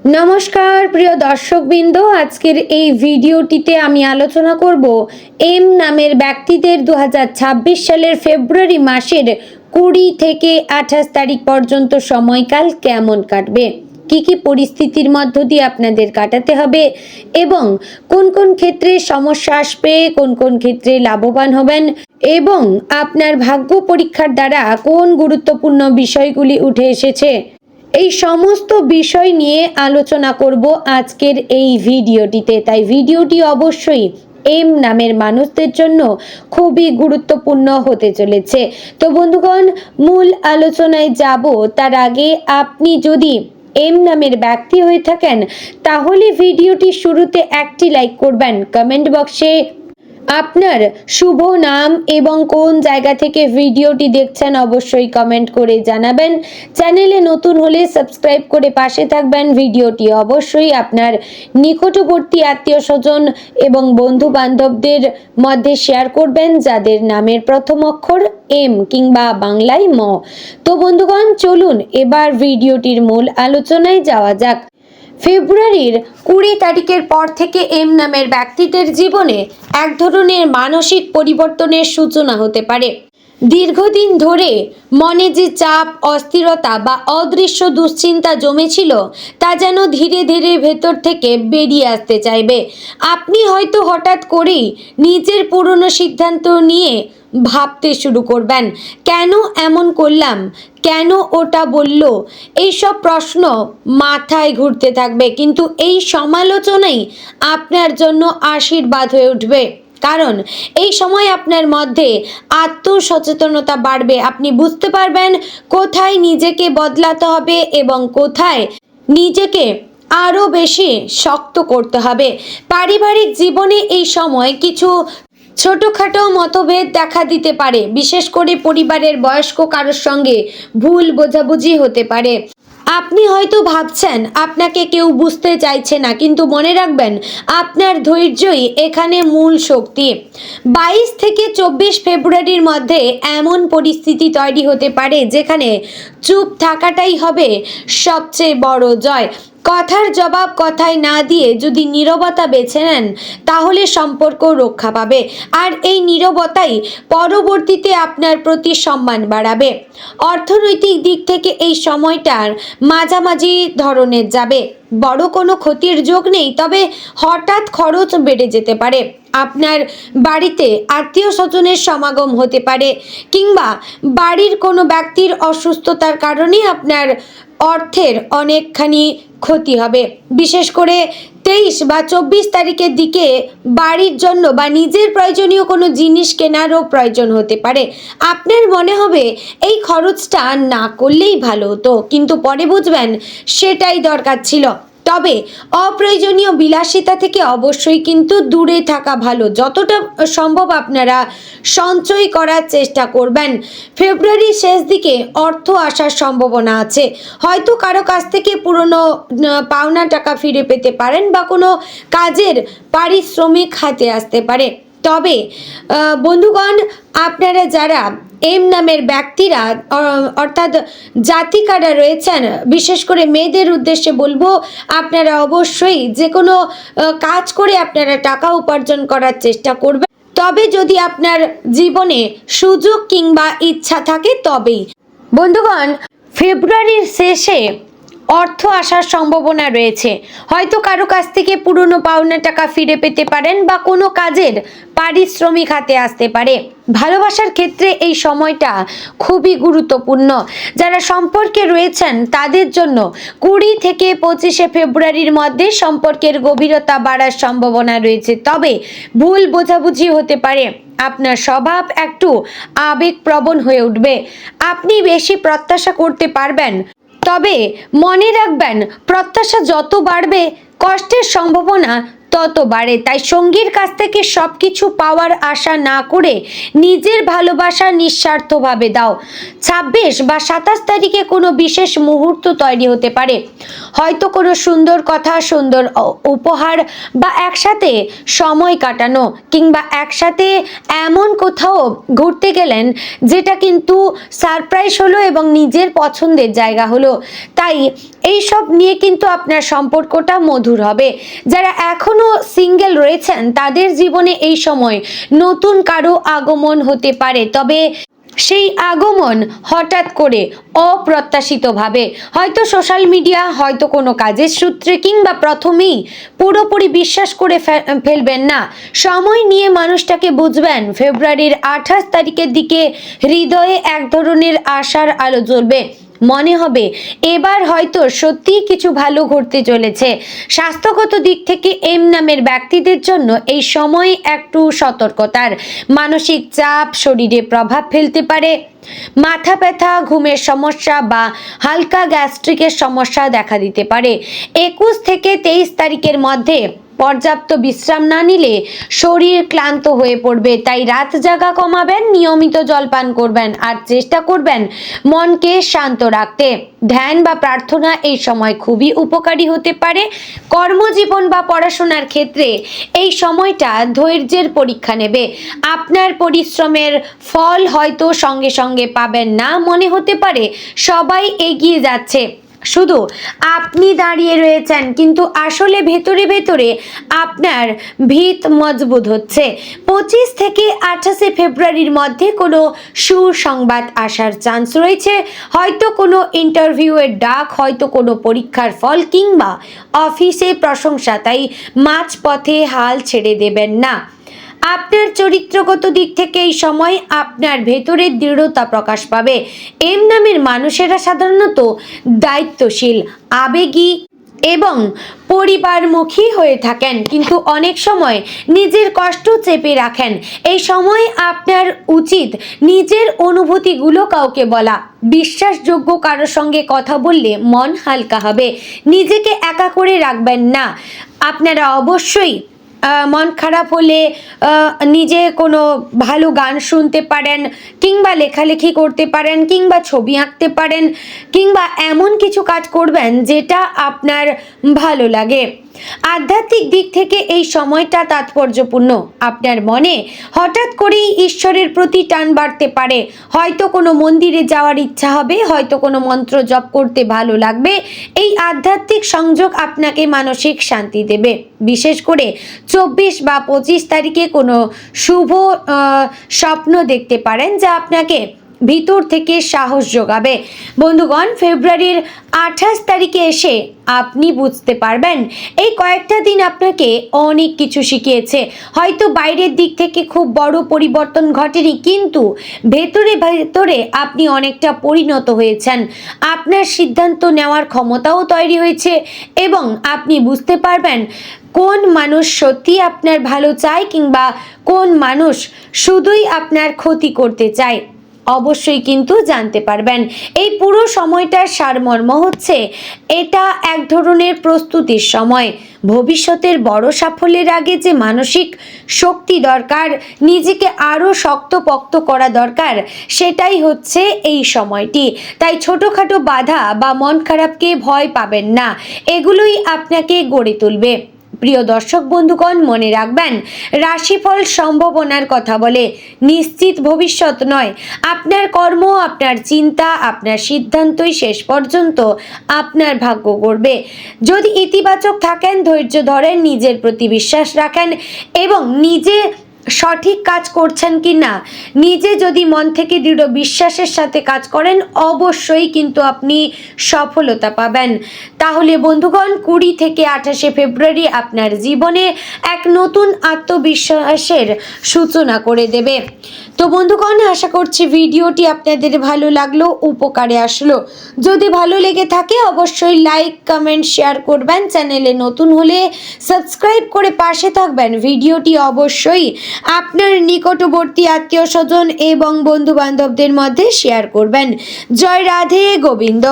নমস্কার প্রিয় দর্শকবৃন্দ, আজকের এই ভিডিওটিতে আমি আলোচনা করব এম নামের ব্যক্তিদের 2026 সালের ফেব্রুয়ারি মাসের 20 থেকে 28 তারিখ পর্যন্ত সময়কাল কেমন কাটবে, কি কি পরিস্থিতির মধ্য দিয়ে আপনাদের কাটাতে হবে এবং কোন কোন ক্ষেত্রে সমস্যা আসবে, কোন কোন ক্ষেত্রে লাভবান হবেন এবং আপনার ভাগ্য পরীক্ষার দ্বারা কোন গুরুত্বপূর্ণ বিষয়গুলি উঠে এসেছে, এই সমস্ত বিষয় নিয়ে আলোচনা করব আজকের এই ভিডিওটিতে। তাই ভিডিওটি অবশ্যই এম নামের মানুষদের জন্য খুবই গুরুত্বপূর্ণ হতে চলেছে। তো বন্ধুগণ, মূল আলোচনায় যাব তার আগে আপনি যদি এম নামের ব্যক্তি হয়ে থাকেন তাহলে ভিডিওটি শুরুতে একটি লাইক করবেন, কমেন্ট বক্সে আপনার শুভ নাম এবং কোন জায়গা থেকে ভিডিওটি দেখছেন অবশ্যই কমেন্ট করে জানাবেন। চ্যানেলে নতুন হলে সাবস্ক্রাইব করে পাশে থাকবেন। ভিডিওটি অবশ্যই আপনার নিকটবর্তী আত্মীয় স্বজন এবং বন্ধু বান্ধবদের মধ্যে শেয়ার করবেন যাদের নামের প্রথম অক্ষর এম কিংবা বাংলায় ম। তো বন্ধুগণ, চলুন এবার ভিডিওটির মূল আলোচনায় যাওয়া যাক। ফেব্রুয়ারির 20 তারিখের পর থেকে এম নামের ব্যক্তিদের জীবনে এক ধরনের মানসিক পরিবর্তনের সূচনা হতে পারে। দীর্ঘদিন ধরে মনে যে চাপ, অস্থিরতা বা অদৃশ্য দুশ্চিন্তা জমেছিল তা যেন ধীরে ধীরে ভেতর থেকে বেরিয়ে আসতে চাইবে। আপনি হয়তো হঠাৎ করেই নিজের পুরনো সিদ্ধান্ত নিয়ে ভাবতে শুরু করবেন, কেন এমন করলাম, কেন ওটা বলল, এইসব প্রশ্ন মাথায় ঘুরতে থাকবে। কিন্তু এই সমালোচনাই আপনার জন্য আশীর্বাদ হয়ে উঠবে, কারণ এই সময় আপনার মধ্যে আত্মসচেতনতা বাড়বে। আপনি বুঝতে পারবেন কোথায় নিজেকে বদলাতে হবে এবং কোথায় নিজেকে আরও বেশি শক্ত করতে হবে। পারিবারিক জীবনে এই সময় কিছু ছোটোখাটো মতভেদ দেখা দিতে পারে, বিশেষ করে পরিবারের বয়স্ক কারোর সঙ্গে ভুল বোঝাবুঝি হতে পারে। আপনি হয়তো ভাবছেন আপনাকে কেউ বুঝতে চাইছে না, কিন্তু মনে রাখবেন আপনার ধৈর্যই এখানে মূল শক্তি। 22 থেকে 24 ফেব্রুয়ারির মধ্যে এমন পরিস্থিতি তৈরি হতে পারে যেখানে চুপ থাকাটাই হবে সবচেয়ে বড় জয়। কথার জবাব কথায় না দিয়ে যদি নীরবতা বেছে নেন তাহলে সম্পর্ক রক্ষা পাবে, আর এই নীরবতাই পরবর্তীতে আপনার প্রতি সম্মান বাড়াবে। অর্থনৈতিক দিক থেকে এই সময়টার মাঝামাঝি ধরনের যাবে। বড় কোনো ক্ষতির যোগ নেই, তবে হঠাৎ খরচ বেড়ে যেতে পারে। আপনার বাড়িতে আত্মীয় স্বজনের সমাগম হতে পারে কিংবা বাড়ির কোনো ব্যক্তির অসুস্থতার কারণে আপনার অর্থের অনেকখানি ক্ষতি হবে। বিশেষ করে 23 বা 24 তারিখের দিকে বাড়ির জন্য বা নিজের প্রয়োজনীয় কোনো জিনিস কেনারও প্রয়োজন হতে পারে। আপনার মনে হবে এই খরচটা না করলেই ভালো হতো, কিন্তু পরে বুঝবেন সেটাই দরকার ছিল। তবে অপ্রয়োজনীয় বিলাসিতা থেকে অবশ্যই কিন্তু দূরে থাকা ভালো। যতটা সম্ভব আপনারা সঞ্চয় করার চেষ্টা করবেন। ফেব্রুয়ারির শেষ দিকে অর্থ আসার সম্ভাবনা আছে। হয়তো কারো কাছ থেকে পুরনো পাওনা টাকা ফিরে পেতে পারেন বা কোনো কাজের পারিশ্রমিক হাতে আসতে পারে। তবে বন্ধুগণ, আপনারা যারা এম নামের ব্যক্তিরা অর্থাৎ জাতিকারা রয়েছেন, বিশেষ করে মেয়েদের উদ্দেশ্যে বলবো, আপনারা অবশ্যই যে কোনো কাজ করে আপনারা টাকা উপার্জন করার চেষ্টা করবেন, তবে যদি আপনার জীবনে সুযোগ কিংবা ইচ্ছা থাকে তবেই। বন্ধুগণ, ফেব্রুয়ারির শেষে অর্থ আসার সম্ভাবনা রয়েছে। হয়তো কারো কাছ থেকে পুরনো পাওনা টাকা ফিরে পেতে পারেন বা কোনো কাজের পারিশ্রমিক হাতে আসতে পারে। ভালোবাসার ক্ষেত্রে এই সময়টা খুবই গুরুত্বপূর্ণ। যারা সম্পর্কে রয়েছেন তাদের জন্য 20 থেকে 25 ফেব্রুয়ারির মধ্যে সম্পর্কের গভীরতা বাড়ার সম্ভাবনা রয়েছে, তবে ভুল বোঝাবুঝি হতে পারে। আপনার স্বভাব একটু আবেগপ্রবণ হয়ে উঠবে। আপনি বেশি প্রত্যাশা করতে পারবেন, তবে মনে রাখবেন প্রত্যাশা যত বাড়বে কষ্টের সম্ভাবনা তত বাড়ে। তাই সঙ্গীর কাছ থেকে সব কিছু পাওয়ার আশা না করে নিজের ভালোবাসা নিঃস্বার্থভাবে দাও। 26 বা 27 তারিখে কোনো বিশেষ মুহূর্ত তৈরি হতে পারে। হয়তো কোনো সুন্দর কথা, সুন্দর উপহার বা একসাথে সময় কাটানো কিংবা একসাথে এমন কোথাও ঘুরতে গেলেন যেটা কিন্তু সারপ্রাইজ হলো এবং নিজের পছন্দের জায়গা হলো। তাই এইসব নিয়ে কিন্তু আপনার সম্পর্কটা মধুর হবে। যারা এখনো সিঙ্গেল রয়েছেন তাদের জীবনে এই সময় নতুন কারো আগমন হতে পারে, তবে সেই আগমন হঠাৎ করে অপ্রত্যাশিতভাবে, হয়তো সোশ্যাল মিডিয়া, হয়তো কোনো কাজের সূত্রে, কিংবা প্রথমেই পুরোপুরি বিশ্বাস করে ফেলবেন না। সময় নিয়ে মানুষটাকে বুঝবেন। ফেব্রুয়ারির 28 তারিখের দিকে হৃদয়ে এক ধরনের আশার আলো জ্বলবে। মনে হবে এবার হয়তো সত্যিই কিছু ভালো ঘটতে চলেছে। স্বাস্থ্যগত দিক থেকে এম নামের ব্যক্তিদের জন্য এই সময় একটু সতর্কতার। মানসিক চাপ শরীরে প্রভাব ফেলতে পারে। মাথা ব্যথা, ঘুমের সমস্যা বা হালকা গ্যাস্ট্রিকের সমস্যা দেখা দিতে পারে। 21 থেকে 23 তারিখের মধ্যে পর্যাপ্ত বিশ্রাম না নিলে শরীর ক্লান্ত হয়ে পড়বে। তাই রাত জাগা কমাবেন, নিয়মিত জলপান করবেন আর চেষ্টা করবেন মনকে শান্ত রাখতে। ধ্যান বা প্রার্থনা এই সময় খুবই উপকারী হতে পারে। কর্মজীবন বা পড়াশোনার ক্ষেত্রে এই সময়টা ধৈর্যের পরীক্ষা নেবে। আপনার পরিশ্রমের ফল হয়তো সঙ্গে সঙ্গে পাবেন না, মনে হতে পারে সবাই এগিয়ে যাচ্ছে, শুধু আপনি দাঁড়িয়ে রয়েছেন, কিন্তু আসলে ভেতরে ভেতরে আপনার ভিত মজবুত হচ্ছে। 25 থেকে 28 ফেব্রুয়ারির মধ্যে কোনো সুসংবাদ আসার চান্স রয়েছে। হয়তো কোনো ইন্টারভিউয়ের ডাক, হয়তো কোনো পরীক্ষার ফল, কিংবা অফিসে প্রশংসা। তাই মাঝপথে হাল ছেড়ে দেবেন না। আপনার চরিত্রগত দিক থেকে এই সময় আপনার ভেতরের দৃঢ়তা প্রকাশ পাবে। এম নামের মানুষেরা সাধারণত দায়িত্বশীল, আবেগী এবং পরিবারমুখী হয়ে থাকেন, কিন্তু অনেক সময় নিজের কষ্ট চেপে রাখেন। এই সময় আপনার উচিত নিজের অনুভূতিগুলো কাউকে বলা। বিশ্বাসযোগ্য কারোর সঙ্গে কথা বললে মন হালকা হবে। নিজেকে একা করে রাখবেন না। আপনারা অবশ্যই মন খারাপ হলে নিজে কোনো ভালো গান শুনতে পারেন, কিংবা লেখালেখি করতে পারেন, কিংবা ছবি আঁকতে পারেন, কিংবা এমন কিছু কাজ করবেন যেটা আপনার ভালো লাগে। আধ্যাত্মিক দিক থেকে এই সময়টা তাৎপর্যপূর্ণ। আপনার মনে হঠাৎ করেই ঈশ্বরের প্রতি টান বাড়তে পারে। হয়তো কোনো মন্দিরে যাওয়ার ইচ্ছা হবে, হয়তো কোনো মন্ত্র জপ করতে ভালো লাগবে। এই আধ্যাত্মিক সংযোগ আপনাকে মানসিক শান্তি দেবে। বিশেষ করে 24 বা 25 তারিখে কোনো শুভ স্বপ্ন দেখতে পারেন যা আপনাকে ভিতর থেকে সাহস যোগাবে। বন্ধুগণ, ফেব্রুয়ারির 28 তারিখে এসে আপনি বুঝতে পারবেন এই কয়েকটা দিন আপনাকে অনেক কিছু শিখিয়েছে। হয়তো বাইরের দিক থেকে খুব বড় পরিবর্তন ঘটেনি, কিন্তু ভেতরে ভেতরে আপনি অনেকটা পরিণত হয়েছেন। আপনার সিদ্ধান্ত নেওয়ার ক্ষমতাও তৈরি হয়েছে এবং আপনি বুঝতে পারবেন কোন মানুষ সত্যি আপনার ভালো চায়, কিংবা কোন মানুষ শুধুই আপনার ক্ষতি করতে চায়। অবশ্যই কিন্তু জানতে পারবেন। এই পুরো সময়টার সারমর্ম হচ্ছে এটা এক ধরনের প্রস্তুতির সময়। ভবিষ্যতের বড় সাফল্যের আগে যে মানসিক শক্তি দরকার, নিজেকে আরও শক্তপোক্ত করা দরকার, সেটাই হচ্ছে এই সময়টি। তাই ছোটোখাটো বাধা বা মন খারাপকে ভয় পাবেন না, এগুলোই আপনাকে গড়ে তুলবে। প্রিয় দর্শক বন্ধুগণ, মনে রাখবেন, রাশিফল সম্ভাবনার কথা বলে, নিশ্চিত ভবিষ্যৎ নয়। আপনার কর্ম, আপনার চিন্তা, আপনার সিদ্ধান্তই শেষ পর্যন্ত আপনার ভাগ্য গড়বে। যদি ইতিবাচক থাকেন, ধৈর্য ধরেন, নিজের প্রতি বিশ্বাস রাখেন এবং নিজে সঠিক কাজ করছেন কি না নিজে যদি মন থেকে দৃঢ় বিশ্বাসের সাথে কাজ করেন, অবশ্যই কিন্তু আপনি সফলতা পাবেন। তাহলে বন্ধুগণ, 20 থেকে 28 ফেব্রুয়ারি আপনার জীবনে এক নতুন আত্মবিশ্বাসের সূচনা করে দেবে। তো বন্ধুগণ, আশা করছি ভিডিওটি আপনাদের ভালো লাগলো, উপকারে আসলো। যদি ভালো লেগে থাকে অবশ্যই লাইক, কমেন্ট, শেয়ার করবেন। চ্যানেলে নতুন হলে সাবস্ক্রাইব করে পাশে থাকবেন। ভিডিওটি অবশ্যই আপনার নিকটবর্তী আত্মীয় স্বজন এবং বন্ধু বান্ধবদের মধ্যে শেয়ার করবেন। জয় রাধে গোবিন্দ।